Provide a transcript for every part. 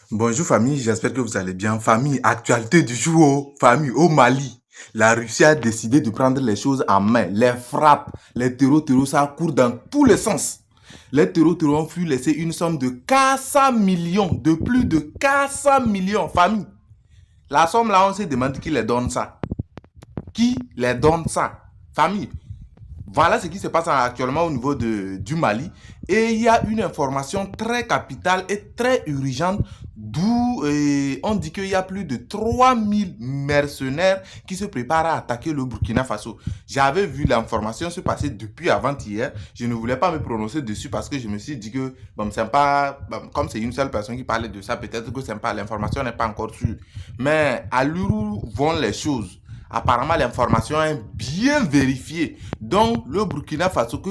Bonjour famille, j'espère que vous allez bien. Famille, actualité du jour, famille, au Mali. La Russie a décidé de prendre les choses en main. Les frappes, les terreaux, ça court dans tous les sens. Les terreaux ont pu laisser une somme de 400 millions, de plus de 400 millions, famille. La somme là, on se demande qui les donne ça. Qui les donne ça? Famille, voilà ce qui se passe actuellement au niveau du Mali. Et il y a une information très capitale et très urgente d'où on dit qu'il y a plus de 3000 mercenaires qui se préparent à attaquer le Burkina Faso. J'avais vu l'information se passer depuis avant-hier. Je ne voulais pas me prononcer dessus parce que je me suis dit que, bon, c'est pas, bon, comme c'est une seule personne qui parlait de ça, peut-être que c'est pas, l'information n'est pas encore sûre. Mais à l'heure où vont les choses, apparemment, l'information est bien vérifiée. Donc, le Burkina Faso,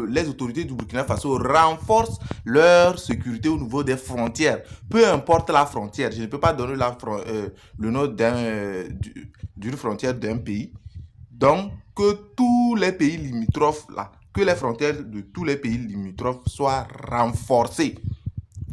les autorités du Burkina Faso renforcent leur sécurité au niveau des frontières. Peu importe la frontière, je ne peux pas donner le nom d'une frontière d'un pays. Donc, que tous les pays limitrophes, là, que les frontières de tous les pays limitrophes soient renforcées.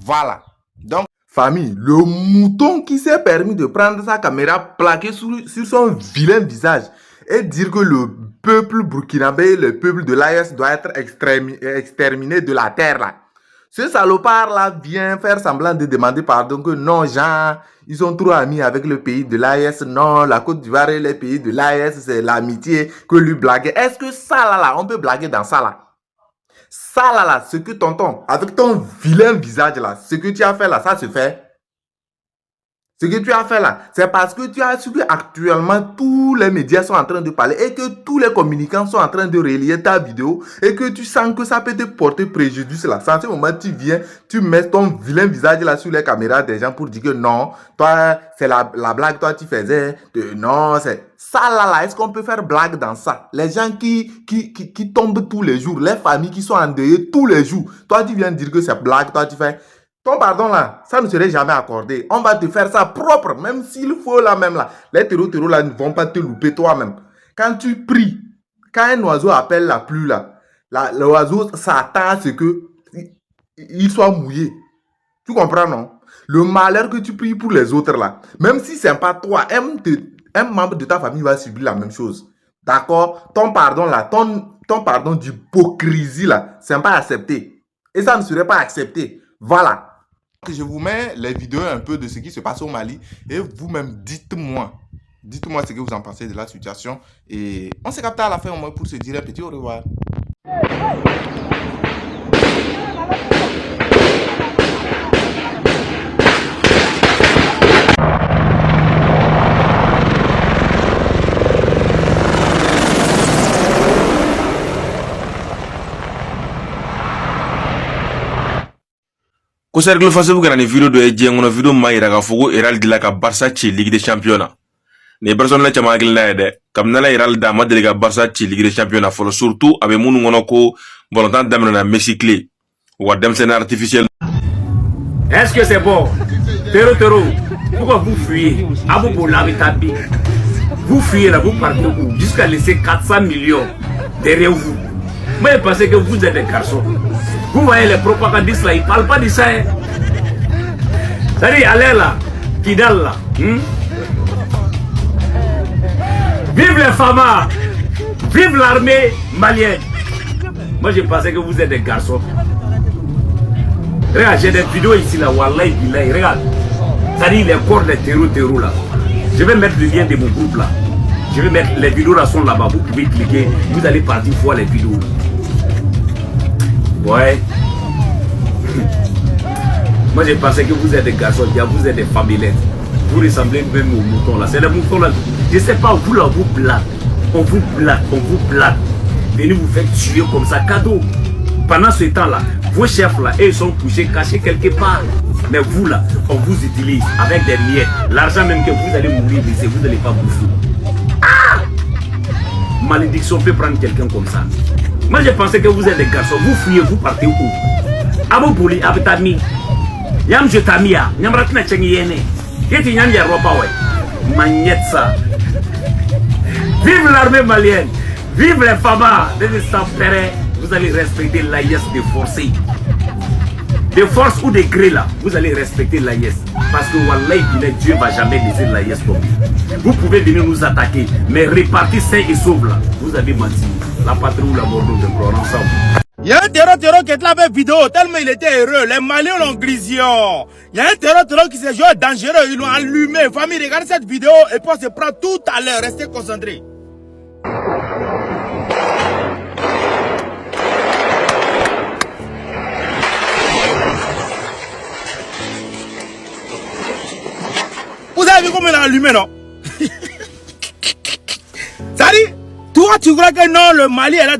Voilà. Donc, famille, le mouton qui s'est permis de prendre sa caméra plaquée sur son vilain visage et dire que le peuple burkinabé, le peuple de l'AES doit être exterminé de la terre là. Ce salopard là vient faire semblant de demander pardon que non, Jean, ils sont trop amis avec le pays de l'AES. Non, la Côte d'Ivoire et les pays de l'AES, c'est l'amitié que lui blaguer. Est-ce que ça là, on peut blaguer dans ça là? Ça là, ce que tonton, avec ton vilain visage là, ce que tu as fait là, ça se fait. Ce que tu as fait là, c'est parce que tu as su que actuellement tous les médias sont en train de parler et que tous les communicants sont en train de relayer ta vidéo et que tu sens que ça peut te porter préjudice là. En ce moment, tu viens, tu mets ton vilain visage là sur les caméras des gens pour dire que non, toi, c'est la blague, toi, tu faisais. Non, c'est ça là, est-ce qu'on peut faire blague dans ça? Les gens qui tombent tous les jours, les familles qui sont endeuillées tous les jours, toi, tu viens dire que c'est blague, toi, tu fais. Ton pardon là, ça ne serait jamais accordé. On va te faire ça propre, même s'il faut là même là. Les terreaux là ne vont pas te louper toi-même. Quand tu pries, quand un oiseau appelle la pluie là, l'oiseau s'attend à ce que il soit mouillé. Tu comprends non? Le malheur que tu pries pour les autres là, même si c'est pas toi, un membre de ta famille va subir la même chose. D'accord? Ton pardon là, ton pardon d'hypocrisie là, c'est pas accepté. Et ça ne serait pas accepté. Voilà. Je vous mets les vidéos un peu de ce qui se passe au Mali et vous-même dites-moi ce que vous en pensez de la situation et on se capte à la fin au moins pour se dire un petit au revoir. Ko cercle Facebook kana ni video do e jengono video ma ira ga fogo iral dila ka Barça ci Ligue des Champions ne personne la chama gil na de kam na la iral da madri ga Barça ci Ligue des Champions folo surtout abe munu ngono ko volontant damna na Messi clé wa dem sen artificiel. Est-ce que c'est bon? Terreau, pourquoi vous fuyez? Abou Boulabitabi, vous fuyez là, vous partez où? Jusqu'à laisser 400 millions derrière vous. Moi, je pensais que vous êtes des garçons. Vous voyez les propagandistes là, ils ne parlent pas de ça. Hein? C'est-à-dire, allez là, Kidal là. Vive les FAMA! Vive l'armée malienne! Moi, je pensais que vous êtes des garçons. Regarde, j'ai des vidéos ici là, Wallahi Billahi, regarde. C'est-à-dire les corps des terreaux là. Je vais mettre le lien de mon groupe là. Je vais mettre les vidéos là sont là-bas. Vous pouvez cliquer, vous allez partir voir les vidéos. Ouais. Moi je pensais que vous êtes des garçons, vous êtes des famillettes. Vous ressemblez même aux moutons là. C'est les moutons là. Je sais pas, vous là, vous blague. On vous blague. Venez vous faire tuer comme ça, cadeau. Pendant ce temps là, vos chefs là, ils sont couchés, cachés quelque part. Mais vous là, on vous utilise avec des miettes. L'argent même que vous allez mourir, vous n'allez pas bouffer. Ah! Malédiction peut prendre quelqu'un comme ça. Moi je pensais que vous êtes des garçons, vous fuyez, vous partez où? Abou Bouli, Abitami. Yam je tamia, Yam Ratna Chengiene. Yeti Yam Yaropa, ouais. Magnetsa. Vive l'armée malienne, vive les FAMA, vous allez respecter l'AIS de forcer. de force ou de gré là, vous allez respecter l'AIS. Parce que Wallahi, Dieu ne va jamais laisser l'AIS tomber. Vous pouvez venir nous attaquer, mais répartir sain et sauve là. Vous avez menti. La patrie ou la mort de Blanc ensemble. Il y a un terror qui est là avec vidéo, tellement il était heureux. Les Maliens l'ont grisillé. Il y a un terror qui s'est joué dangereux, ils l'ont allumé. Famille, regardez cette vidéo et puis on se prend tout à l'heure. Restez concentrés. Vous avez vu comment il a allumé, non? Ça dit, toi tu crois que non, le Mali est là,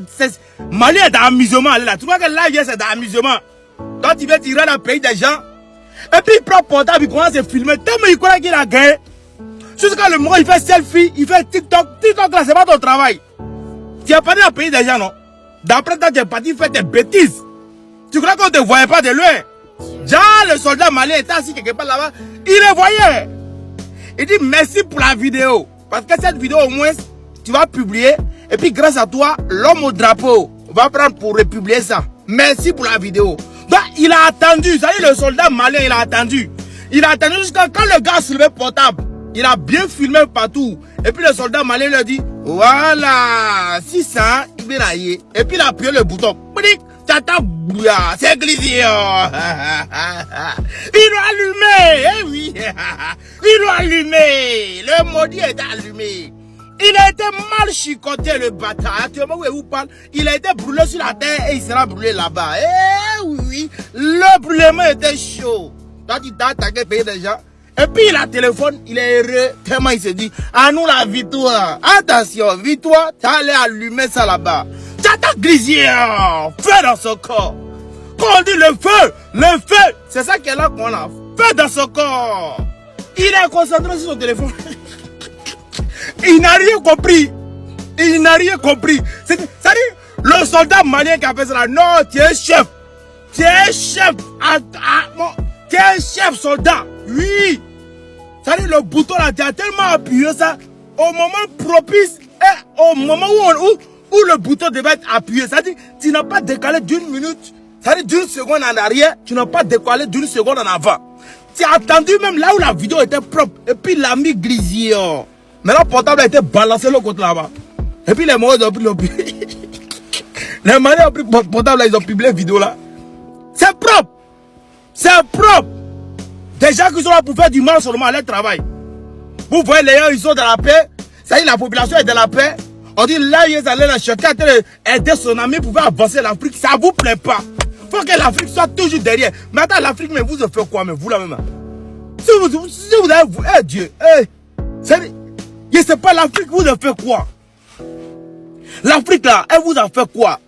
Mali est dans l'amusement là. Tu crois que là, c'est dans l'amusement. Toi tu veux tirer dans le pays des gens. Et puis il prend portable, il commence à filmer. Tellement il croit qu'il a gagné. Jusqu'à le moment il fait selfie, il fait TikTok. TikTok là, c'est pas ton travail. Tu es parti dans le pays des gens, non? D'après toi, tu es parti faire des bêtises. Tu crois qu'on ne te voyait pas de loin? Déjà, le soldat malien était assis quelque part là-bas. Il le voyait. Il dit merci pour la vidéo. Parce que cette vidéo, au moins, tu vas publier. Et puis, grâce à toi, l'homme au drapeau va prendre pour republier ça. Merci pour la vidéo. Donc, il a attendu. Ça dit, le soldat malien, il a attendu. Il a attendu jusqu'à quand le gars soulevait le portable. Il a bien filmé partout. Et puis, le soldat malien lui a dit, voilà, 600, il vient aller. Et puis, il a appuyé le bouton. C'est glissé. Ils l'ont allumé. Eh oui. Ils l'ont allumé. Le maudit est allumé. Il a été mal chicoté, le bâtard. Actuellement, où il parle, il a été brûlé sur la terre et il sera brûlé là-bas. Eh oui. Le brûlement était chaud. Toi, tu t'as attaqué payer des gens. Et puis, il a téléphone, il est heureux. Tellement il se dit, à nous la victoire. Attention, victoire, tu allais allumer ça là-bas. T'as grisier, feu dans son corps. Quand on dit le feu, c'est ça qui est là qu'on a. Feu dans son corps. Il est concentré sur son téléphone. Il n'a rien compris. Il n'a rien compris. C'est-à-dire, le soldat malien qui a fait ça là, non, tu es chef. Tu es chef. Tu es chef soldat. Oui. C'est-à-dire, le bouton là, tu as tellement appuyé ça au moment propice et au moment où le bouton devait être appuyé. C'est-à-dire, tu n'as pas décalé d'une minute, c'est-à-dire d'une seconde en arrière, tu n'as pas décalé d'une seconde en avant. Tu as attendu même là où la vidéo était propre. Et puis, il a mis grisier. Maintenant, le portable a été balancé le côté là-bas. Et puis, les Maliens ont pris les Maliens ont pris le portable là, ils ont publié la vidéo là. C'est propre. C'est propre. Des gens qui sont là pour faire du mal seulement à leur travail. Vous voyez, les gens, ils sont dans la paix. C'est-à-dire, la population est dans la paix. On dit là, ils allaient là, chacun aider son ami pour faire avancer l'Afrique. Ça ne vous plaît pas. Il faut que l'Afrique soit toujours derrière. Mais attends, l'Afrique, mais vous faites quoi, mais vous là même? Si vous avez, Dieu, je ne sais pas, l'Afrique vous a fait quoi? L'Afrique là, elle vous a fait quoi?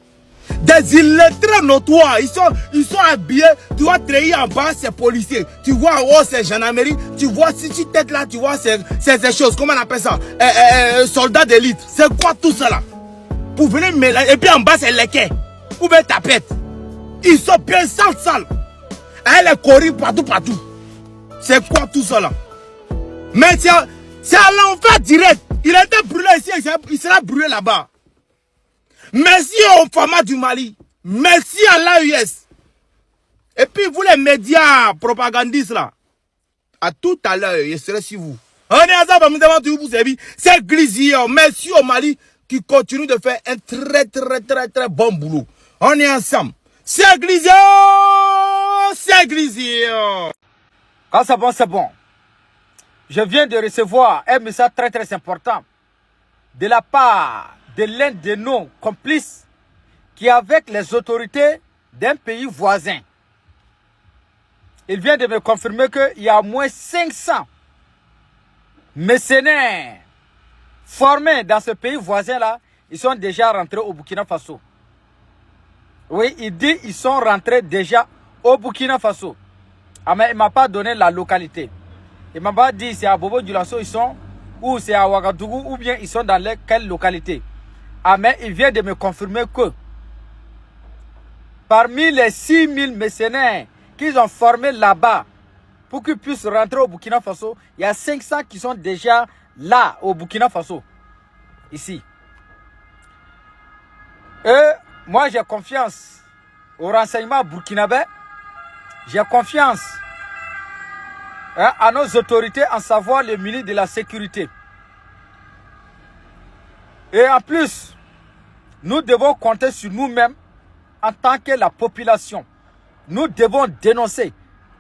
Des illettrés notoires, ils sont habillés, tu vois treillis en bas, c'est policiers, tu vois en haut, c'est gendarmerie, tu vois si tu têtes là, tu vois ces choses, comment on appelle ça? Soldats d'élite, c'est quoi tout ça là? Pour venir mélanger, et puis en bas c'est les quais, ou bien tapette. Ils sont bien sales. Elle est corrige partout. C'est quoi tout ça là? Mais c'est à l'enfer direct. Il a été brûlé ici, il sera brûlé là-bas. Merci au format du Mali. Merci à l'AUS. Et puis vous les médias propagandistes là. À tout à l'heure, je serai sur vous. On est ensemble, vous servir. C'est Glisier. Merci au Mali qui continue de faire un très bon boulot. On est ensemble. C'est Glisier. C'est Glisier. Quand c'est bon, c'est bon. Je viens de recevoir un message très important de la part de l'un de nos complices qui est avec les autorités d'un pays voisin. Il vient de me confirmer qu'il y a au moins 500 mercenaires formés dans ce pays voisin-là. Ils sont déjà rentrés au Burkina Faso. Oui, il dit qu'ils sont rentrés déjà au Burkina Faso. Ah, mais il ne m'a pas donné la localité. Il ne m'a pas dit c'est à Bobo Dioulasso ils sont, ou c'est à Ouagadougou, ou bien ils sont dans quelle localité. Ah, mais il vient de me confirmer que parmi les 6000 mercenaires qu'ils ont formés là-bas pour qu'ils puissent rentrer au Burkina Faso, il y a 500 qui sont déjà là au Burkina Faso. Ici. Et moi j'ai confiance au renseignement burkinabé J'ai confiance à nos autorités, en savoir le ministre de la Sécurité. Et en plus, nous devons compter sur nous-mêmes en tant que la population. Nous devons dénoncer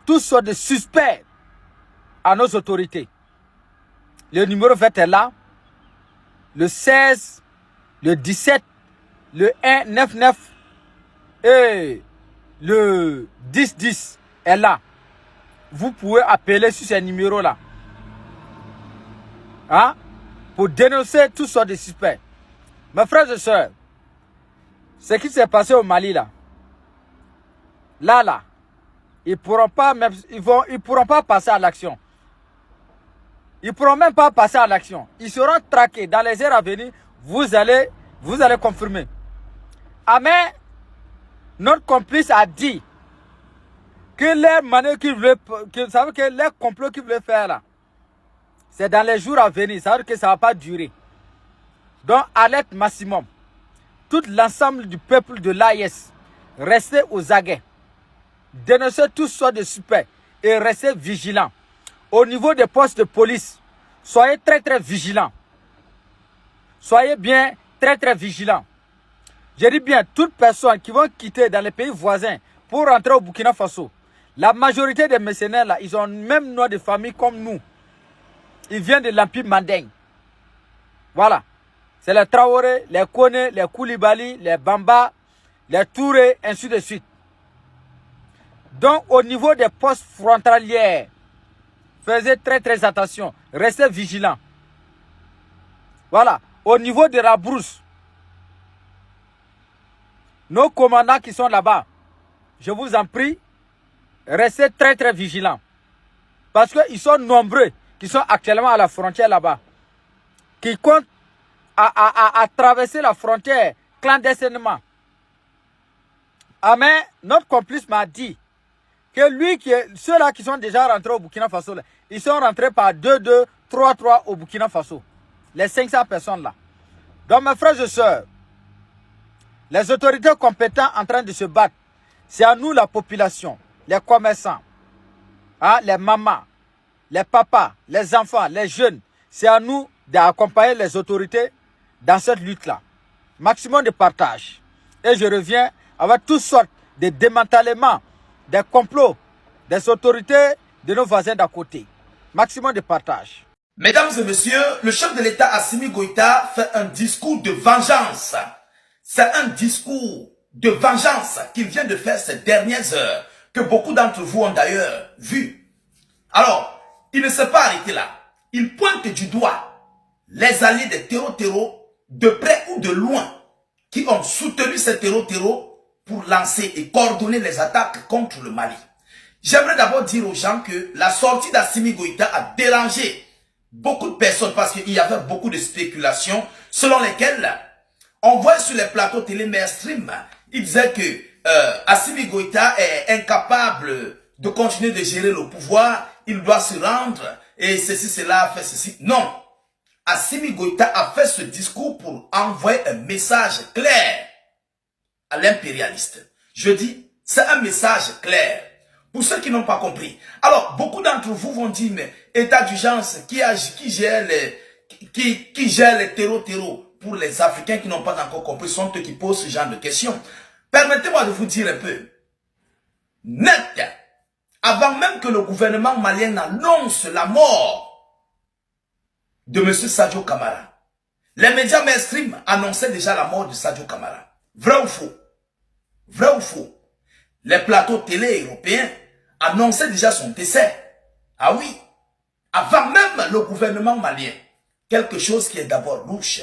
tous sortes de suspects à nos autorités. Le numéro 20 est là. Le 16, le 17, le 199 et le 1010 est là. Vous pouvez appeler sur ces numéros-là. Hein? Pour dénoncer toutes sortes de suspects. Mes frères et sœurs, ce qui s'est passé au Mali là, ils pourront pas même, ils pourront pas passer à l'action. Ils pourront même pas passer à l'action. Ils seront traqués dans les heures à venir. Vous allez confirmer. Ah mais notre complice a dit que les manœuvres qu'ils voulaient, que les complots qu'ils voulaient faire là, c'est dans les jours à venir. Ça veut dire que ça ne va pas durer. Donc alerte maximum. Tout l'ensemble du peuple de l'AIS, restez aux aguets. Dénoncez tous sortes de suspects et restez vigilants. Au niveau des postes de police, soyez très très vigilants. Soyez bien très très vigilants. Je dis bien, toutes personnes qui vont quitter dans les pays voisins pour rentrer au Burkina Faso, la majorité des mercenaires là, ils ont le même nom de famille comme nous. Ils viennent de l'Empire Manding. Voilà. C'est les Traoré, les Kone, les Koulibaly, les Bamba, les Touré, ainsi de suite. Donc, au niveau des postes frontaliers, faites très très attention. Restez vigilants. Voilà. Au niveau de la brousse, nos commandants qui sont là-bas, je vous en prie, restez très très vigilants. Parce qu'ils sont nombreux qui sont actuellement à la frontière là-bas. Qui comptent à traverser la frontière clandestinement. Ah mais notre complice m'a dit que lui, ceux-là qui sont déjà rentrés au Burkina Faso, là, ils sont rentrés par 2-2, 3-3 au Burkina Faso. Les 500 personnes là. Donc mes frères et sœurs, les autorités compétentes en train de se battre, c'est à nous la population, les commerçants, hein, les mamans, les papas, les enfants, les jeunes. C'est à nous d'accompagner les autorités dans cette lutte-là. Maximum de partage. Et je reviens avec toutes sortes de démantèlements, des complots, des autorités de nos voisins d'à côté. Maximum de partage. Mesdames et messieurs, le chef de l'État Assimi Goïta fait un discours de vengeance. C'est un discours de vengeance qu'il vient de faire ces dernières heures, que beaucoup d'entre vous ont d'ailleurs vu. Alors, il ne s'est pas arrêté là. Il pointe du doigt les alliés des terreaux, de près ou de loin, qui ont soutenu ces terreaux pour lancer et coordonner les attaques contre le Mali. J'aimerais d'abord dire aux gens que la sortie d'Assimi Goïta a dérangé beaucoup de personnes parce qu'il y avait beaucoup de spéculations selon lesquelles on voit sur les plateaux télé mainstream, il disait que Assimi Goïta est incapable de continuer de gérer le pouvoir, il doit se rendre et ceci, cela, fait ceci. Non. Assimi Goïta a fait ce discours pour envoyer un message clair à l'impérialiste. Je dis, c'est un message clair. Pour ceux qui n'ont pas compris. Alors, beaucoup d'entre vous vont dire, mais état d'urgence, qui gère les terreaux pour les Africains qui n'ont pas encore compris, sont eux qui posent ce genre de questions. Permettez-moi de vous dire un peu. Net, avant même que le gouvernement malien annonce la mort de M. Sadio Kamara, les médias mainstream annonçaient déjà la mort de Sadio Kamara. Vrai ou faux? Vrai ou faux? Les plateaux télé européens annonçaient déjà son décès. Ah oui, avant même le gouvernement malien. Quelque chose qui est d'abord louche.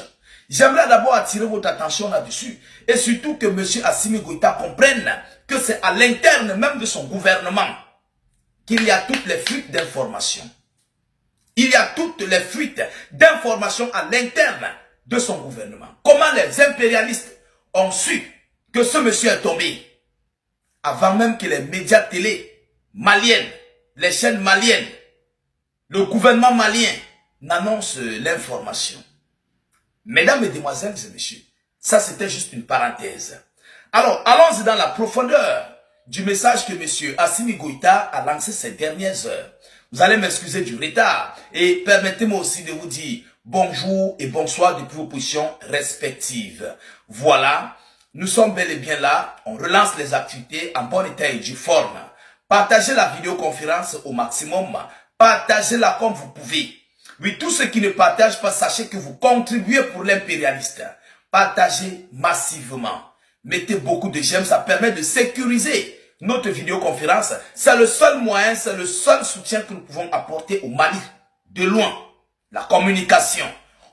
J'aimerais d'abord attirer votre attention là-dessus. Et surtout que M. Assimi Goïta comprenne que c'est à l'interne même de son gouvernement qu'il y a toutes les fuites d'informations. Il y a toutes les fuites d'informations à l'interne de son gouvernement. Comment les impérialistes ont su que ce monsieur est tombé avant même que les médias télé maliennes, les chaînes maliennes, le gouvernement malien n'annonce l'information. Mesdames, Mesdemoiselles et Messieurs, ça c'était juste une parenthèse. Alors, allons-y dans la profondeur du message que M. Assimi Goïta a lancé ces dernières heures. Vous allez m'excuser du retard et permettez-moi aussi de vous dire bonjour et bonsoir depuis vos positions respectives. Voilà, nous sommes bel et bien là, on relance les activités en bon état et due forme. Partagez la vidéoconférence au maximum, partagez-la comme vous pouvez. Oui, tous ceux qui ne partagent pas, sachez que vous contribuez pour l'impérialiste. Partagez massivement. Mettez beaucoup de j'aime, ça permet de sécuriser notre vidéoconférence. C'est le seul moyen, c'est le seul soutien que nous pouvons apporter au Mali. De loin, la communication.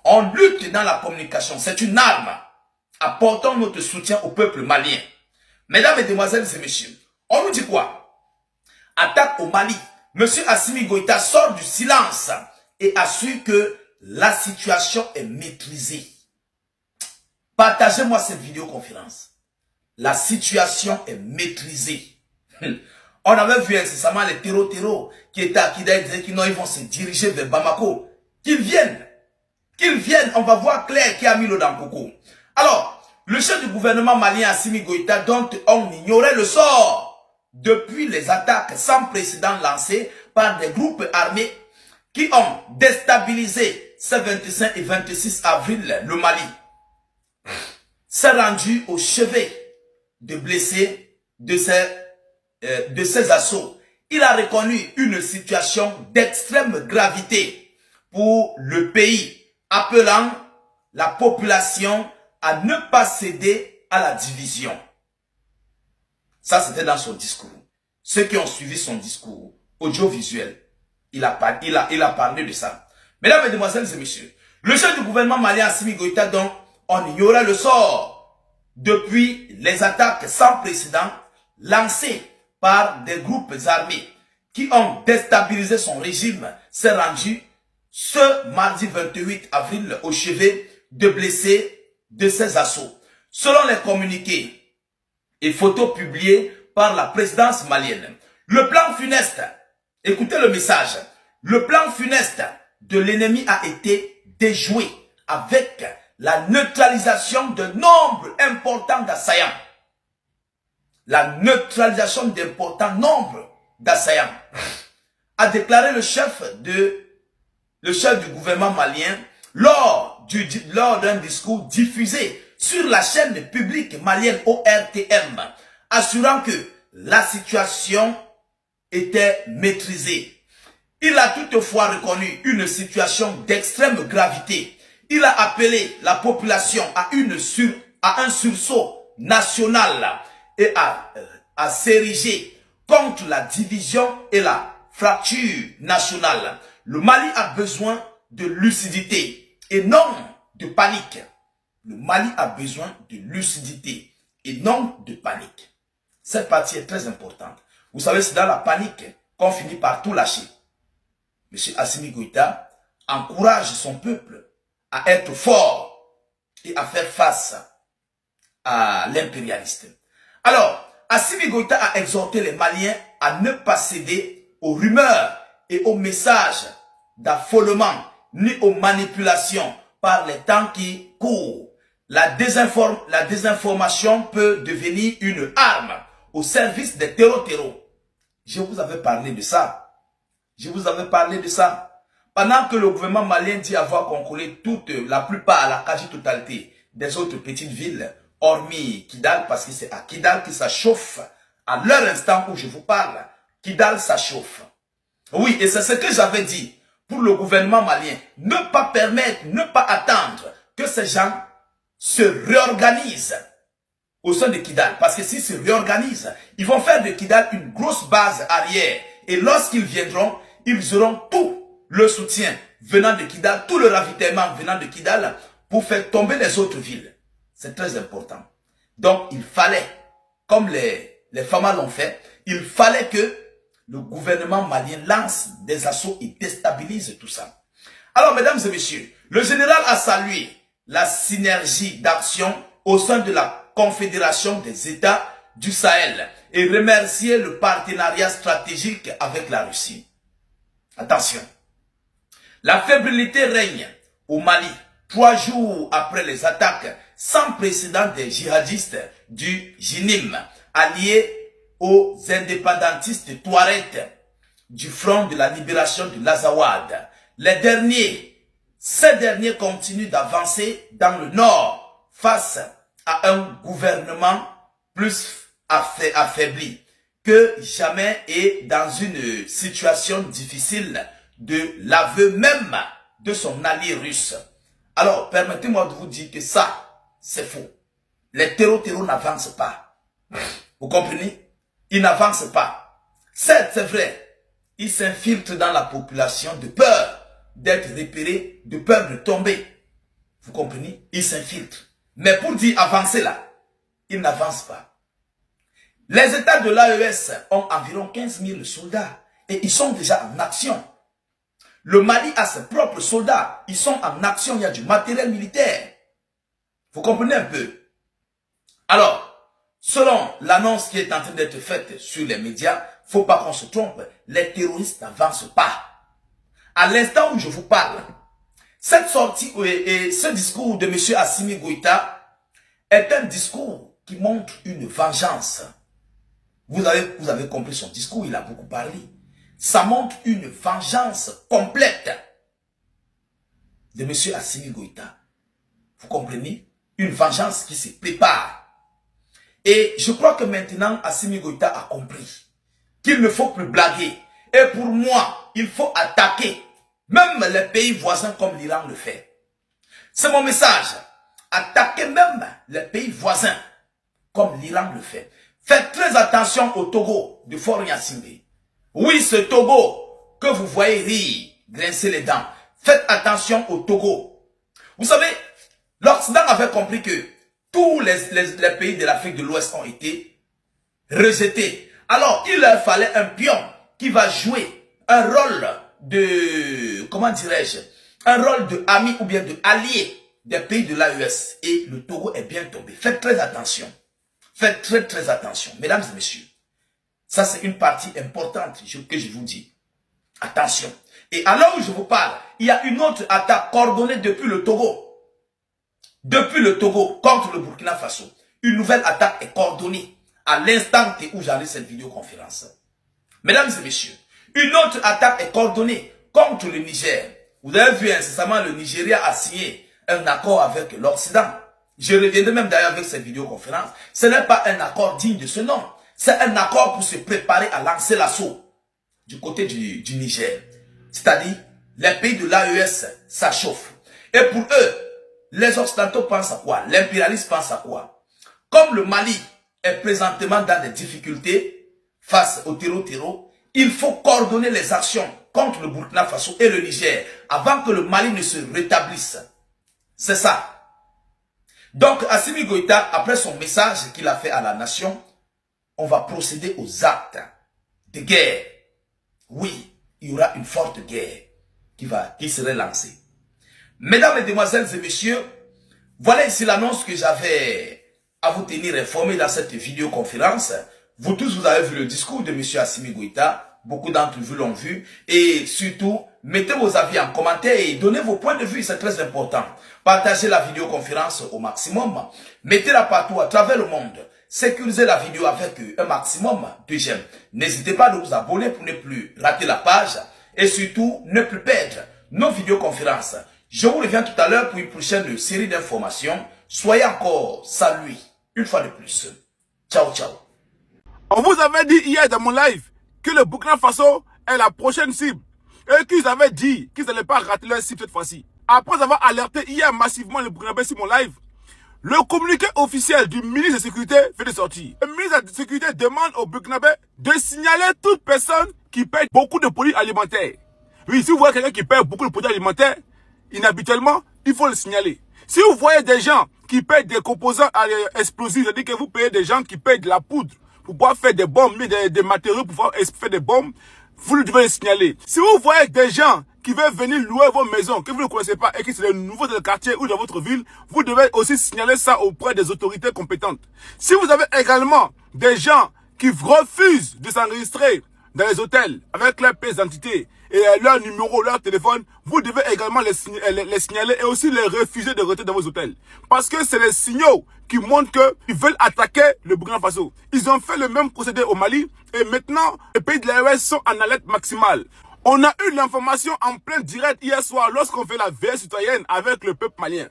On lutte dans la communication, c'est une arme. Apportons notre soutien au peuple malien. Mesdames, Mesdemoiselles et Messieurs, on nous dit quoi? Attaque au Mali. Monsieur Assimi Goïta sort du silence et assure que la situation est maîtrisée. Partagez-moi cette vidéoconférence. La situation est maîtrisée. On avait vu incessamment les terreaux qui étaient à Kida et disaient qu'ils vont se diriger vers Bamako. Qu'ils viennent. Qu'ils viennent. On va voir Claire qui a mis l'eau dans le coco. Alors, le chef du gouvernement malien Assimi Goïta, dont on ignorait le sort depuis les attaques sans précédent lancées par des groupes armés qui ont déstabilisé ce 25 et 26 avril le Mali, s'est rendu au chevet de blessés de ces assauts. Il a reconnu une situation d'extrême gravité pour le pays, appelant la population à ne pas céder à la division. Ça, c'était dans son discours. Ceux qui ont suivi son discours audiovisuel, il a parlé de ça. Mesdames, Mesdemoiselles et Messieurs, le chef du gouvernement malien Assimi Goïta, dont on ignorait le sort depuis les attaques sans précédent lancées par des groupes armés qui ont déstabilisé son régime, s'est rendu ce mardi 28 avril au chevet de blessés de ces assauts. Selon les communiqués et photos publiées par la présidence malienne, le plan funeste, écoutez le message, le plan funeste de l'ennemi a été déjoué avec la neutralisation de nombre important d'assaillants. La neutralisation d'importants nombres d'assaillants, a déclaré le chef du gouvernement malien lors d'un discours diffusé sur la chaîne publique malienne ORTM, assurant que la situation était maîtrisée. Il a toutefois reconnu une situation d'extrême gravité. Il a appelé la population à un sursaut national et à s'ériger contre la division et la fracture nationale. Le Mali a besoin de lucidité et non de panique. Le Mali a besoin de lucidité et non de panique. Cette partie est très importante. Vous savez, c'est dans la panique qu'on finit par tout lâcher. M. Assimi Goïta encourage son peuple à être fort et à faire face à l'impérialiste. Alors, Assimi Goïta a exhorté les Maliens à ne pas céder aux rumeurs et aux messages d'affolement ni aux manipulations par les temps qui courent. La désinformation peut devenir une arme au service des terreaux. Je vous avais parlé de ça. Je vous avais parlé de ça. Pendant que le gouvernement malien dit avoir contrôlé la plupart, la quasi-totalité des autres petites villes, hormis Kidal, parce que c'est à Kidal que ça chauffe. À l'heure instant où je vous parle, Kidal, ça chauffe. Oui, et c'est ce que j'avais dit pour le gouvernement malien. Ne pas permettre, ne pas attendre que ces gens se réorganisent au sein de Kidal. Parce que s'ils se réorganisent, ils vont faire de Kidal une grosse base arrière. Et lorsqu'ils viendront, ils auront tout le soutien venant de Kidal, tout le ravitaillement venant de Kidal pour faire tomber les autres villes. C'est très important. Donc, il fallait, comme les FAMA l'ont fait, il fallait que le gouvernement malien lance des assauts et déstabilise tout ça. Alors, mesdames et messieurs, le général a salué la synergie d'action au sein de la Confédération des États du Sahel et remercié le partenariat stratégique avec la Russie. Attention, la fébrilité règne au Mali 3 jours après les attaques sans précédent des djihadistes du JNIM, alliés aux indépendantistes Touaregs du Front de la Libération de l'Azawad. Ces derniers continuent d'avancer dans le nord face à un gouvernement plus affaibli que jamais et dans une situation difficile de l'aveu même de son allié russe. Alors, permettez-moi de vous dire que ça, c'est faux. Les terreaux n'avancent pas. Vous comprenez? Ils n'avancent pas. Certes, c'est vrai. Ils s'infiltrent dans la population de peur d'être repérés, de peur de tomber. Vous comprenez? Ils s'infiltrent. Mais pour dire avancer là, ils n'avancent pas. Les États de l'AES ont environ 15 000 soldats et ils sont déjà en action. Le Mali a ses propres soldats. Ils sont en action, il y a du matériel militaire. Vous comprenez un peu? Alors, selon l'annonce qui est en train d'être faite sur les médias, faut pas qu'on se trompe, les terroristes n'avancent pas. À l'instant où je vous parle, cette sortie et ce discours de M. Assimi Goïta est un discours qui montre une vengeance. Vous avez compris son discours, il a beaucoup parlé. Ça montre une vengeance complète de M. Assimi Goïta. Vous comprenez? Une vengeance qui se prépare. Et je crois que maintenant, Assimi Goïta a compris qu'il ne faut plus blaguer. Et pour moi, il faut attaquer même les pays voisins comme l'Iran le fait. C'est mon message. Attaquer même les pays voisins comme l'Iran le fait. Faites très attention au Togo de Fort Gnassingbé. Oui, ce Togo que vous voyez rire, grincer les dents. Faites attention au Togo. Vous savez, l'Occident avait compris que tous les pays de l'Afrique de l'Ouest ont été rejetés. Alors, il leur fallait un pion qui va jouer un rôle de, comment dirais-je, un rôle de ami ou bien de allié des pays de l'AES. Et le Togo est bien tombé. Faites très attention. Faites très attention. Mesdames et messieurs, ça c'est une partie importante que je vous dis. Attention. Et à l'heure où je vous parle, il y a une autre attaque coordonnée depuis le Togo. Depuis le Togo contre le Burkina Faso. Une nouvelle attaque est coordonnée à l'instant où j'arrive cette vidéoconférence. Mesdames et messieurs, une autre attaque est coordonnée contre le Niger. Vous avez vu incessamment le Nigeria a signé un accord avec l'Occident. Je reviendrai même d'ailleurs avec cette vidéoconférence. Ce n'est pas un accord digne de ce nom. C'est un accord pour se préparer à lancer l'assaut du côté du Niger. C'est-à-dire, les pays de l'AES, ça chauffe. Et pour eux, les Occidentaux pensent à quoi? L'impérialisme pense à quoi? Comme le Mali est présentement dans des difficultés face au terreau, il faut coordonner les actions contre le Burkina Faso et le Niger avant que le Mali ne se rétablisse. C'est ça. Donc, Assimi Goïta, après son message qu'il a fait à la nation, on va procéder aux actes de guerre. Oui, il y aura une forte guerre qui serait lancée. Mesdames, Mesdemoiselles et Messieurs, voilà ici l'annonce que j'avais à vous tenir informé dans cette vidéoconférence. Vous tous, vous avez vu le discours de M. Assimi Goïta. Beaucoup d'entre vous l'ont vu. Et surtout, mettez vos avis en commentaire et donnez vos points de vue, c'est très important. Partagez la vidéoconférence au maximum. Mettez-la partout à travers le monde. Sécurisez la vidéo avec un maximum de j'aime. N'hésitez pas à vous abonner pour ne plus rater la page. Et surtout, ne plus perdre nos vidéoconférences. Je vous reviens tout à l'heure pour une prochaine série d'informations. Soyez encore salués une fois de plus. Ciao, ciao. On vous avait dit hier dans mon live que le Burkina Faso est la prochaine cible. Et qu'ils avaient dit qu'ils n'allaient pas rater leur cible cette fois-ci. Après avoir alerté hier massivement le Burkinabé sur mon live, le communiqué officiel du ministre de la Sécurité vient de sortir. Le ministre de la Sécurité demande au Burkinabé de signaler toute personne qui paye beaucoup de produits alimentaires. Oui, si vous voyez quelqu'un qui paye beaucoup de produits alimentaires, inhabituellement, il faut le signaler. Si vous voyez des gens qui payent des composants explosifs, c'est-à-dire que vous payez des gens qui payent de la poudre pour pouvoir faire des bombes, des matériaux pour pouvoir faire des bombes, vous devez le signaler. Si vous voyez des gens qui veulent venir louer vos maisons, que vous ne connaissez pas et qui sont des nouveaux dans le quartier ou dans votre ville, vous devez aussi signaler ça auprès des autorités compétentes. Si vous avez également des gens qui refusent de s'enregistrer dans les hôtels avec leur pièce d'identité et leur numéro, leur téléphone, vous devez également les signaler et aussi les refuser de rentrer dans vos hôtels. Parce que c'est les signaux qui montrent qu'ils veulent attaquer le Burkina Faso. Ils ont fait le même procédé au Mali et maintenant, les pays de l'AES sont en alerte maximale. On a eu l'information en plein direct hier soir lorsqu'on fait la veille citoyenne avec le peuple malien.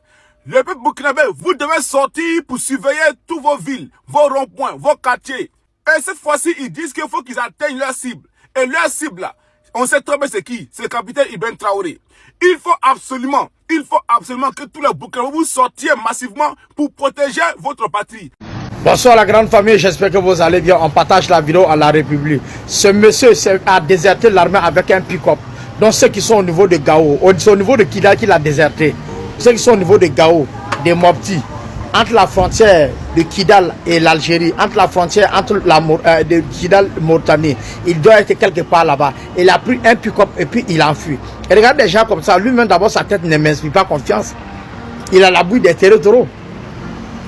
Le peuple burkinabé, vous devez sortir pour surveiller toutes vos villes, vos ronds-points, vos quartiers. Et cette fois-ci, ils disent qu'il faut qu'ils atteignent leur cible. Et leur cible là, on sait très bien c'est qui? C'est le capitaine Ibrahim Traoré. Il faut absolument que tous les Burkinabés vous sortiez massivement pour protéger votre patrie. Bonsoir la grande famille, j'espère que vous allez bien. On partage la vidéo à la République. Ce monsieur a déserté l'armée avec un pick-up. Donc ceux qui sont au niveau de Gao, c'est au niveau de Kidal qu'il a déserté. Ceux qui sont au niveau de Gao, de Mopti, entre la frontière de Kidal et l'Algérie, entre la frontière de Kidal et Mauritanie, il doit être quelque part là-bas. Il a pris un pick-up et puis il a enfui. Et regarde des gens comme ça, lui-même d'abord sa tête ne m'inspire pas confiance. Il a la bouille des terreaux.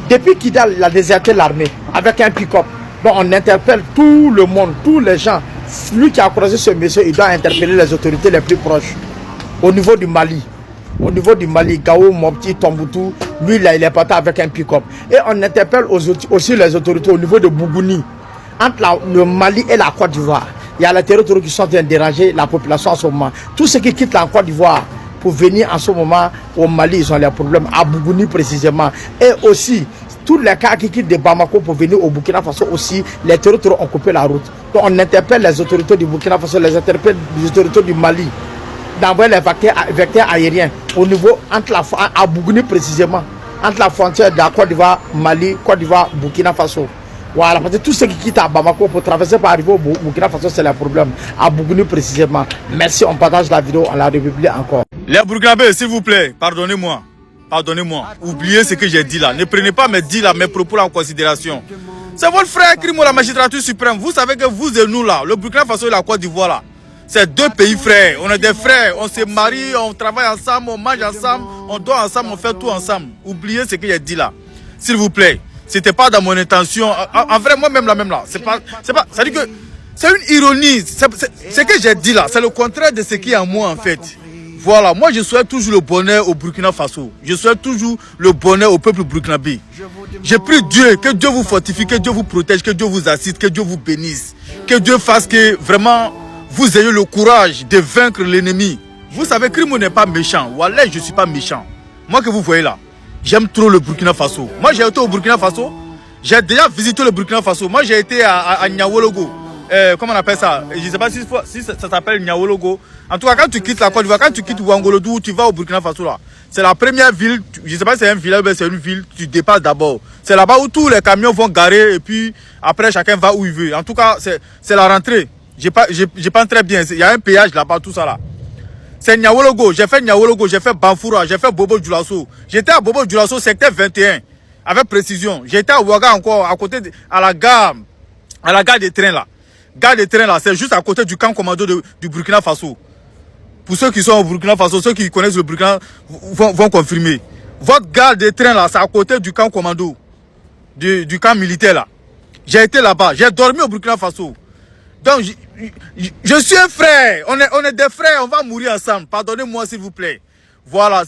Depuis Kidal, il a déserté l'armée avec un pick-up. Donc on interpelle tout le monde, tous les gens. Lui qui a croisé ce monsieur, il doit interpeller les autorités les plus proches. Au niveau du Mali. Au niveau du Mali, Gao, Mopti, Tombouctou, lui là, il est parti avec un pick-up. Et on interpelle aussi les autorités au niveau de Bougouni. Entre le Mali et la Côte d'Ivoire, il y a les territoires qui sont en train de déranger la population en ce moment. Tous ceux qui quittent la Côte d'Ivoire pour venir en ce moment au Mali, ils ont les problèmes, à Bougouni précisément. Et aussi, tous les cas qui quittent de Bamako pour venir au Burkina Faso aussi, les territoires ont coupé la route. Donc on interpelle les autorités du Burkina Faso, les autorités du Mali, d'envoyer les vecteurs aériens au niveau, à Bougouni précisément, entre la frontière de la Côte d'Ivoire, Mali, Côte d'Ivoire, Burkina Faso. Voilà, parce que tous ceux qui quittent à Bamako pour traverser par arriver au Burkina Faso, c'est le problème. À Bougouni précisément. Merci, on partage la vidéo à la République encore. Les Burkinabés, s'il vous plaît, pardonnez-moi. Pardonnez-moi. Oubliez ce que j'ai dit là. Ne prenez pas mes propos en considération. C'est votre frère Crimo, la magistrature suprême. Vous savez que vous et nous là, le Burkina Faso et la Côte d'Ivoire là, c'est deux pays frères. On est des frères. On se marie, on travaille ensemble, on mange ensemble, on dort ensemble, on fait tout ensemble. Oubliez ce que j'ai dit là. S'il vous plaît. C'était pas dans mon intention. En vrai, moi-même là. C'est pas, ça dit que c'est une ironie. Ce que j'ai dit là, c'est le contraire de ce qui est en moi en fait. Voilà, moi je souhaite toujours le bonheur au Burkina Faso. Je souhaite toujours le bonheur au peuple burkinabé. J'ai pris Dieu, que Dieu vous fortifie, que Dieu vous protège, que Dieu vous assiste, que Dieu vous bénisse. Que Dieu fasse que vraiment vous ayez le courage de vaincre l'ennemi. Vous savez, Crimo n'est pas méchant. Wallah, je ne suis pas méchant. Moi que vous voyez là, j'aime trop le Burkina Faso. Moi j'ai été au Burkina Faso. J'ai déjà visité le Burkina Faso. Moi j'ai été à Niawologo. Comment on appelle ça? Je ne sais pas si ça s'appelle Niawologo. En tout cas, quand tu quittes la Côte d'Ivoire, quand tu quittes Ouangolodou, tu vas au Burkina Faso là. C'est la première ville, je ne sais pas si c'est un village ou c'est une ville, tu dépasses d'abord. C'est là-bas où tous les camions vont garer et puis après chacun va où il veut. En tout cas, c'est la rentrée. Je pense très bien. Il y a un péage là-bas, tout ça là. C'est Niawologo. J'ai fait Niawologo, j'ai fait Banfoura, j'ai fait Bobo Dioulasso. J'étais à Bobo Dioulasso, secteur 21, avec précision. J'étais à Ouaga encore, à côté, à la gare des trains là. Gare des trains là, c'est juste à côté du camp commando du Burkina Faso. Pour ceux qui sont au Burkina Faso, ceux qui connaissent le Burkina vont confirmer. Votre gare des trains là, c'est à côté du camp commando, du camp militaire là. J'ai été là-bas, j'ai dormi au Burkina Faso. Donc, je suis un frère, on est des frères, on va mourir ensemble. Pardonnez-moi s'il vous plaît. Voilà,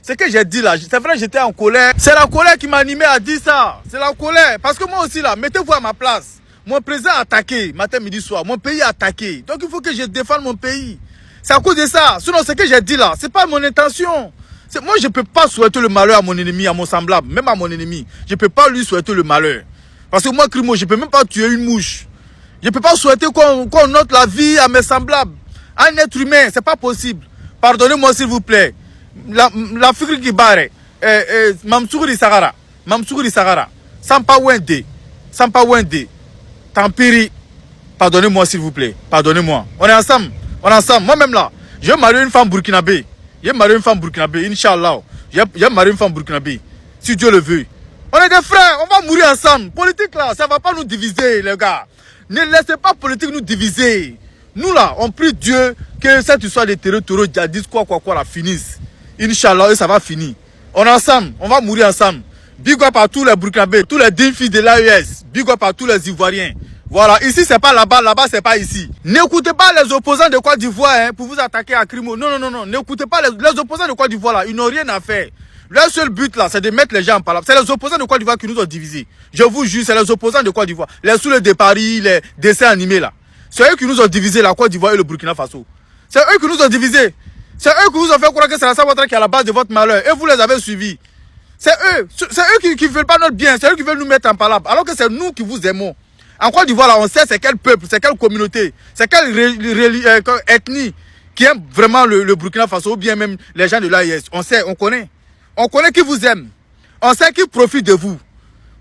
c'est que j'ai dit là, c'est vrai j'étais en colère. C'est la colère qui m'a animé à dire ça. C'est la colère, parce que moi aussi là, mettez-vous à ma place. Mon président a attaqué, matin, midi, soir. Mon pays a attaqué. Donc il faut que je défende mon pays. C'est à cause de ça. Sinon, ce que j'ai dit là, c'est pas mon intention. Moi, je peux pas souhaiter le malheur à mon ennemi, à mon semblable, même à mon ennemi. Je peux pas lui souhaiter le malheur. Parce que moi, Crimo, je peux même pas tuer une mouche. Je peux pas souhaiter qu'on note la vie à mes semblables. À un être humain, c'est pas possible. Pardonnez-moi s'il vous plaît. La figure qui barre, Mamsouri Sahara, Sampa Wende, Tampiri, pardonnez-moi s'il vous plaît, pardonnez-moi. On est ensemble. Moi-même là, j'ai marié une femme burkinabé. Inch'Allah. J'ai marié une femme burkinabé. Si Dieu le veut. On est des frères, on va mourir ensemble. Politique là, ça va pas nous diviser, les gars. Ne laissez pas politique nous diviser. Nous là, on prie Dieu que cette histoire de terreau, djihadistes, quoi, la finisse. Inch'Allah, et ça va finir. On est ensemble, on va mourir ensemble. Big up à tous les Burkinabés, tous les dignes fils de l'AES. Big up à tous les Ivoiriens. Voilà, ici c'est pas là-bas, là-bas c'est pas ici. N'écoutez pas les opposants de Côte d'Ivoire hein, pour vous attaquer à Crimo. Non, non, non, non. N'écoutez pas les opposants de Côte d'Ivoire là, ils n'ont rien à faire. Leur seul but là, c'est de mettre les gens en palabre. C'est les opposants de Côte d'Ivoire qui nous ont divisés. Je vous jure, c'est les opposants de Côte d'Ivoire. Les Soulés de Paris, les dessins animés là. C'est eux qui nous ont divisé la Côte d'Ivoire et le Burkina Faso. C'est eux qui nous ont divisés. C'est eux qui vous ont fait croire que c'est la Ouattara qui est à la base de votre malheur. Et vous les avez suivis. C'est eux qui ne veulent pas notre bien. C'est eux qui veulent nous mettre en palabre. Alors que c'est nous qui vous aimons. En Côte d'Ivoire, là, on sait c'est quel peuple, c'est quelle communauté, c'est quelle ethnie qui aime vraiment le Burkina Faso ou bien même les gens de l'AIS. On sait, on connaît. On connaît qui vous aime. On sait qui profite de vous.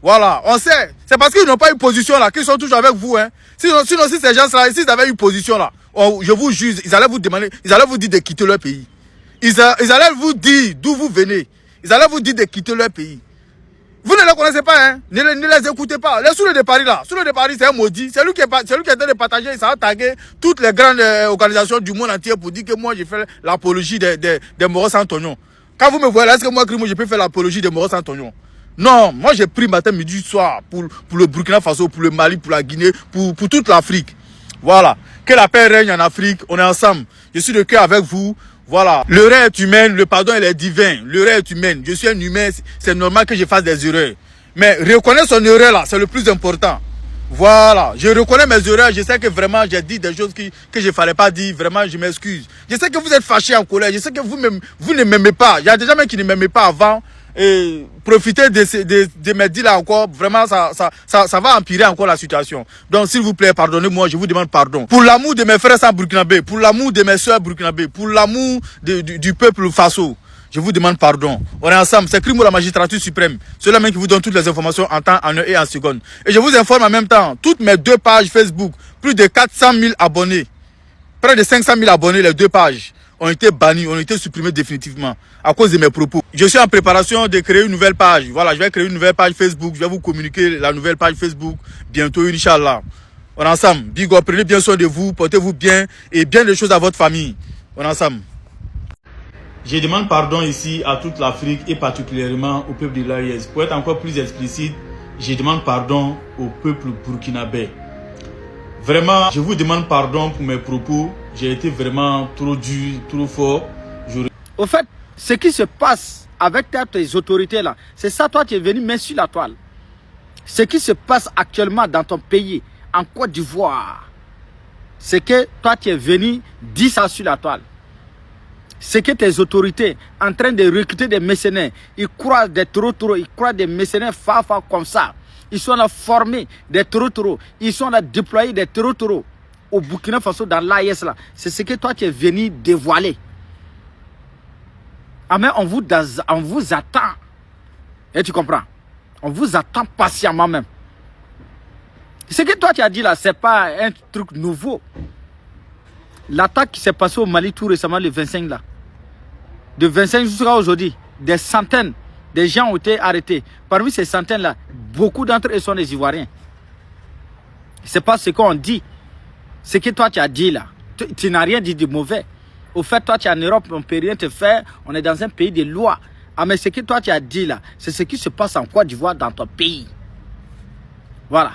Voilà, on sait. C'est parce qu'ils n'ont pas eu position là, qu'ils sont toujours avec vous. Hein. Sinon si ces gens-là, s'ils avaient eu position là, je vous jure, ils allaient vous demander, ils allaient vous dire de quitter leur pays. Ils allaient vous dire d'où vous venez. Ils allaient vous dire de quitter leur pays. Vous ne les connaissez pas, hein? Ne les écoutez pas. Les Soulés de Paris là, Soulés de Paris c'est un maudit. C'est lui qui est en train de partager, ça a tagué toutes les grandes organisations du monde entier pour dire que moi j'ai fait l'apologie des Moros Antonio. Quand vous me voyez là, est-ce que moi Crimo je peux faire l'apologie des Moros Antonio? Non, moi j'ai pris matin, midi, soir pour le Burkina Faso, pour le Mali, pour la Guinée, pour toute l'Afrique. Voilà. Que la paix règne en Afrique, on est ensemble. Je suis de cœur avec vous. Voilà, l'erreur est humaine, le pardon il est divin, l'erreur est humaine, je suis un humain, c'est normal que je fasse des erreurs. Mais reconnaître son erreur là, c'est le plus important. Voilà, je reconnais mes erreurs, je sais que vraiment j'ai dit des choses que je ne fallait pas dire, vraiment je m'excuse. Je sais que vous êtes fâchés en colère, je sais que vous ne m'aimez pas, il y a des gens qui ne m'aimaient pas avant. Et profiter de mes dits là encore, vraiment ça va empirer encore la situation. Donc s'il vous plaît, pardonnez-moi, je vous demande pardon. Pour l'amour de mes frères sans burkinabé, pour l'amour de mes soeurs burkinabé, pour l'amour du peuple Faso, je vous demande pardon. On est ensemble, c'est Crimo la magistrature suprême. C'est là-même qui vous donne toutes les informations en temps, en heure et en seconde. Et je vous informe en même temps, toutes mes 2 pages Facebook, plus de 400 000 abonnés, près de 500 000 abonnés, les 2 pages ont été bannis, ont été supprimés définitivement à cause de mes propos. Je suis en préparation de créer une nouvelle page. Voilà, je vais créer une nouvelle page Facebook. Je vais vous communiquer la nouvelle page Facebook bientôt, Inch'Allah. On est ensemble. Big up, prenez bien soin de vous, portez-vous bien et bien des choses à votre famille. On est ensemble. Je demande pardon ici à toute l'Afrique et particulièrement au peuple de l'AIS. Pour être encore plus explicite, je demande pardon au peuple burkinabé. Vraiment, je vous demande pardon pour mes propos. J'ai été vraiment trop dur, trop fort. Au fait, ce qui se passe avec tes autorités là, c'est ça, toi tu es venu mettre sur la toile. Ce qui se passe actuellement dans ton pays, en Côte d'Ivoire, c'est que toi tu es venu dire ça sur la toile. C'est que tes autorités, en train de recruter des mercenaires, ils croient des taureaux, ils croient des mercenaires fafa comme ça. Ils sont là formés des taureaux, ils sont là déployés des taureaux au Burkina Faso dans l'AIS là. C'est ce que toi tu es venu dévoiler. Ah mais on vous attend. Et tu comprends? On vous attend patiemment même. Ce que toi tu as dit là, c'est pas un truc nouveau. L'attaque qui s'est passée au Mali tout récemment, le 25 là. De 25 jusqu'à aujourd'hui, des centaines de gens ont été arrêtés. Parmi ces centaines là, beaucoup d'entre eux sont des Ivoiriens. C'est pas ce qu'on dit. Ce que toi tu as dit là, tu n'as rien dit de mauvais. Au fait, toi tu es en Europe, on ne peut rien te faire. On est dans un pays de loi. Ah mais ce que toi tu as dit là, c'est ce qui se passe en Côte d'Ivoire dans ton pays. Voilà.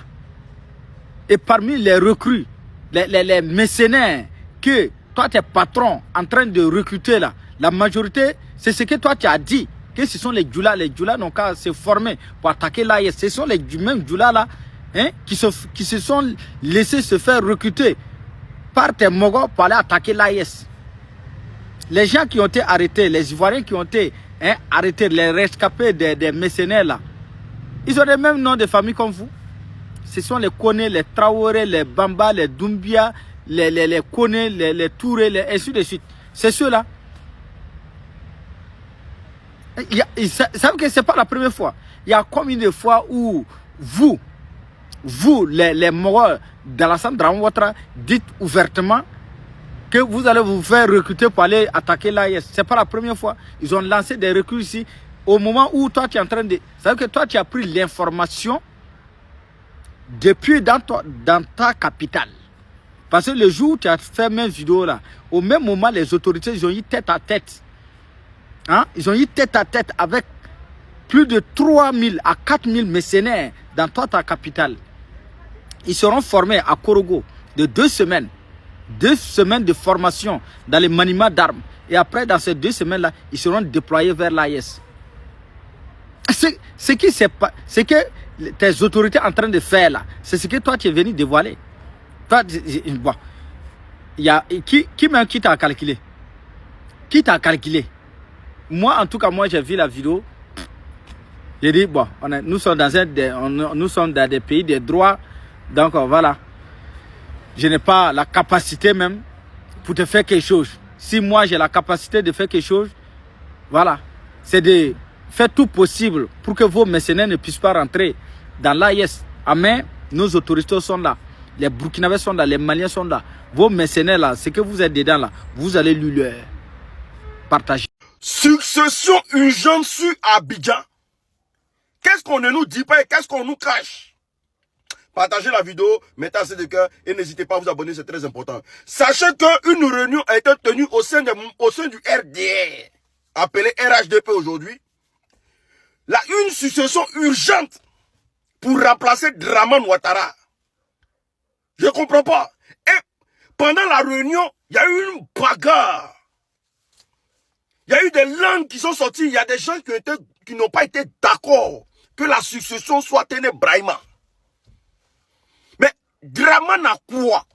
Et parmi les recrues, les mercenaires que toi tu es patron en train de recruter là, la majorité, c'est ce que toi tu as dit. Que ce sont les Djoula. Les Djoula n'ont qu'à se former pour attaquer l'AIS. Ce sont les mêmes Djoula là, hein, qui se sont laissés se faire recruter par tes Mogos pour aller attaquer l'AIS. Les gens qui ont été arrêtés, les Ivoiriens qui ont été arrêtés, les rescapés des mercenaires là, ils ont les mêmes noms de famille comme vous. Ce sont les Kone, les Traoré, les Bamba, les Doumbia, les Kone, les Touré, les ainsi de suite. C'est ceux-là. Vous savez que ce n'est pas la première fois. Il y a combien de fois où vous les morts d'Alassane Dramane Ouattara, dites ouvertement que vous allez vous faire recruter pour aller attaquer l'AIS. Ce n'est pas la première fois. Ils ont lancé des recrues ici. Au moment où toi tu es en train de... Ça veut dire que toi tu as pris l'information depuis dans ta capitale. Parce que le jour où tu as fait mes vidéos là, au même moment les autorités ils ont eu tête à tête. Hein? Ils ont eu tête à tête avec plus de 3000 à 4000 mercenaires dans toute ta capitale. Ils seront formés à Korogo de 2 semaines. 2 semaines de formation dans les maniements d'armes. Et après, dans ces 2 semaines-là, ils seront déployés vers l'AIS. Ce que tes autorités sont en train de faire là, c'est ce que toi tu es venu dévoiler. Toi, bon, qui t'a calculé? Qui t'a calculé? Moi, en tout cas, moi j'ai vu la vidéo. J'ai dit, bon, nous sommes dans des pays de droit. Donc voilà. Je n'ai pas la capacité même pour te faire quelque chose. Si moi j'ai la capacité de faire quelque chose, voilà. C'est de faire tout possible pour que vos mercenaires ne puissent pas rentrer dans l'AIS. Mais nos autorités sont là. Les Burkinabés sont là, les Maliens sont là. Vos mercenaires là, c'est que vous êtes dedans là. Vous allez lui leur partager. Succession urgente sur Abidjan. Qu'est-ce qu'on ne nous dit pas et qu'est-ce qu'on nous cache? Partagez la vidéo, mettez assez de cœur et n'hésitez pas à vous abonner, c'est très important. Sachez qu'une réunion a été tenue au sein du RDR, appelé RHDP aujourd'hui. Là, une succession urgente pour remplacer Draman Ouattara. Je ne comprends pas. Et pendant la réunion, il y a eu une bagarre. Il y a eu des langues qui sont sorties. Il y a des gens qui n'ont pas été d'accord que la succession soit Téné Brahima. Mais Draman a quoi?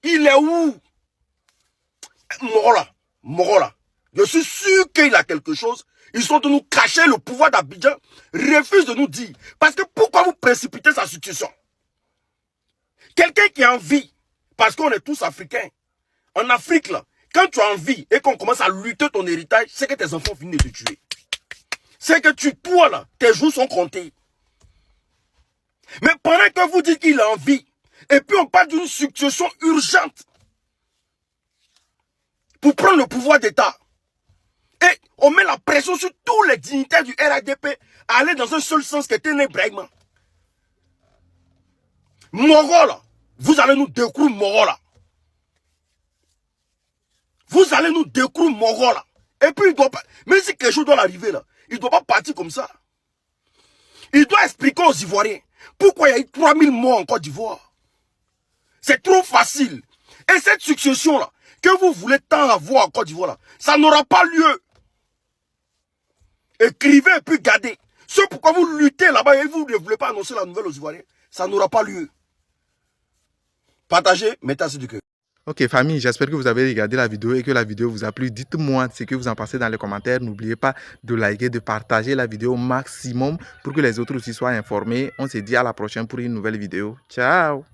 Il est où? Morola. Je suis sûr qu'il a quelque chose. Ils sont de nous cacher le pouvoir d'Abidjan. Refuse de nous dire. Parce que pourquoi vous précipitez sa succession? Quelqu'un qui a envie, parce qu'on est tous africains. En Afrique, là, quand tu as envie et qu'on commence à lutter ton héritage, c'est que tes enfants finissent de te tuer. C'est que toi, là, tes jours sont comptés. Mais pendant que vous dites qu'il a envie, et puis on parle d'une succession urgente pour prendre le pouvoir d'État, et on met la pression sur tous les dignitaires du RADP à aller dans un seul sens qui était Téné Brahima. Morola, vous allez nous découvrir Morola. Vous allez nous découvrir Morola. Et puis il doit pas, même si quelque chose doit arriver là, il ne doit pas partir comme ça. Il doit expliquer aux Ivoiriens pourquoi il y a eu 3000 morts en Côte d'Ivoire. C'est trop facile. Et cette succession là, que vous voulez tant avoir en Côte d'Ivoire là, ça n'aura pas lieu. Écrivez et puis gardez. C'est pourquoi vous luttez là-bas et vous ne voulez pas annoncer la nouvelle aux Ivoiriens. Ça n'aura pas lieu. Partagez, mettez assez du cœur. Ok famille, j'espère que vous avez regardé la vidéo et que la vidéo vous a plu. Dites-moi ce que vous en pensez dans les commentaires. N'oubliez pas de liker, de partager la vidéo au maximum pour que les autres aussi soient informés. On se dit à la prochaine pour une nouvelle vidéo. Ciao!